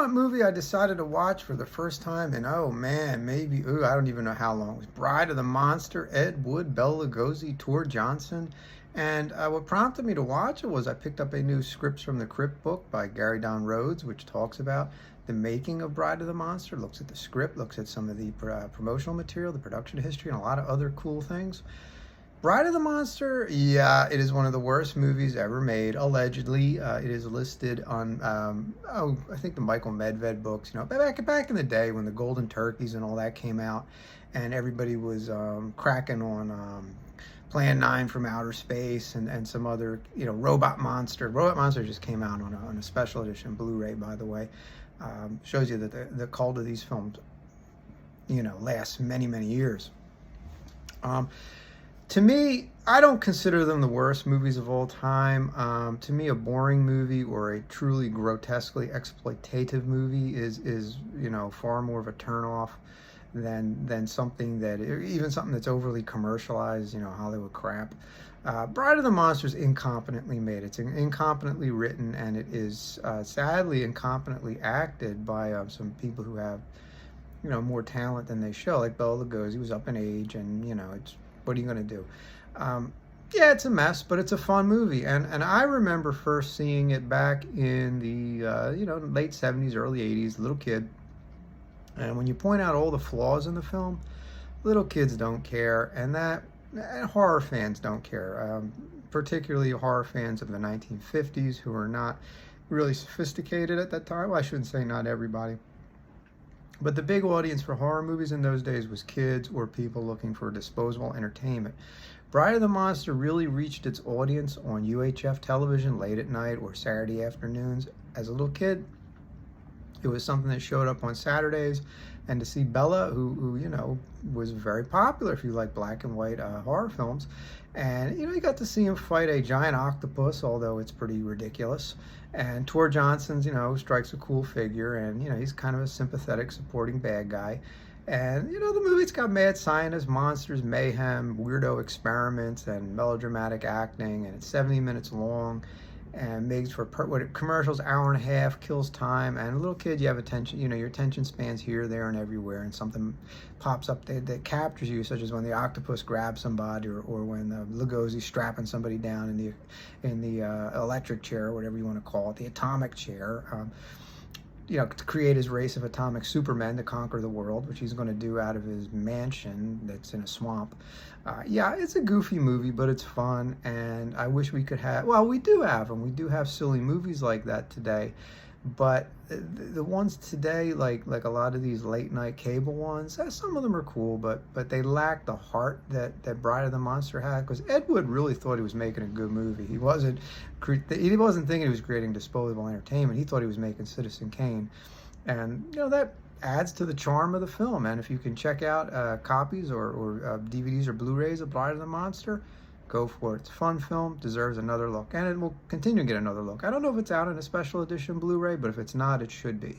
what movie I decided to watch for the first time, and oh man, maybe, I don't even know how long. It was Bride of the Monster, Ed Wood, Bela Lugosi, Tor Johnson. And what prompted me to watch it was I picked up a new Scripts from the Crypt book by Gary Don Rhodes, which talks about the making of Bride of the Monster, looks at the script, looks at some of the promotional material, the production history, and a lot of other cool things. Bride of the Monster, yeah, it is one of the worst movies ever made, allegedly. It is listed on, I think the Michael Medved books, back in the day when the Golden Turkeys and all that came out, and everybody was cracking on Plan 9 from Outer Space and some other, Robot Monster. Robot Monster just came out on a special edition Blu-ray, by the way. Shows you that the cult of these films, lasts many, many years. To me, I don't consider them the worst movies of all time. To me, a boring movie or a truly grotesquely exploitative movie is far more of a turnoff than something that, even something that's overly commercialized, Hollywood crap. Bride of the Monster is incompetently made. It's incompetently written, and it is sadly incompetently acted by some people who have, more talent than they show. Like Bela Lugosi was up in age, and it's, what are you going to do? Yeah, it's a mess, but it's a fun movie. And I remember first seeing it back in the late 70s, early 80s, little kid. And when you point out all the flaws in the film, little kids don't care, and horror fans don't care, particularly horror fans of the 1950s who are not really sophisticated at that time. Well, I shouldn't say not everybody. But the big audience for horror movies in those days was kids or people looking for disposable entertainment. Bride of the Monster really reached its audience on UHF television late at night or Saturday afternoons. As a little kid, it was something that showed up on Saturdays, and to see Bela, who was very popular if you like black and white horror films, and you got to see him fight a giant octopus, although it's pretty ridiculous. And Tor Johnson's, strikes a cool figure, and he's kind of a sympathetic, supporting bad guy. And the movie's got mad scientists, monsters, mayhem, weirdo experiments, and melodramatic acting, and it's 70 minutes long. And makes for commercials, hour and a half, kills time. And a little kid, you have attention, your attention spans here, there, and everywhere, and something pops up that captures you, such as when the octopus grabs somebody, or when Lugosi's strapping somebody down in the electric chair, or whatever you want to call it, the atomic chair. To create his race of atomic supermen to conquer the world, which he's going to do out of his mansion that's in a swamp. Yeah, it's a goofy movie, but it's fun, and I wish we could have, well, we do have them. We do have silly movies like that today, but the ones today, like a lot of these late night cable ones, some of them are cool, but they lack the heart that Bride of the Monster had, because Ed Wood really thought he was making a good movie. He wasn't thinking he was creating disposable entertainment. He thought he was making Citizen Kane, and that adds to the charm of the film. And if you can check out copies or DVDs or Blu-rays of Bride of the Monster, go for it. It's a fun film, deserves another look, and it will continue to get another look. I don't know if it's out in a special edition Blu-ray, but if it's not, it should be.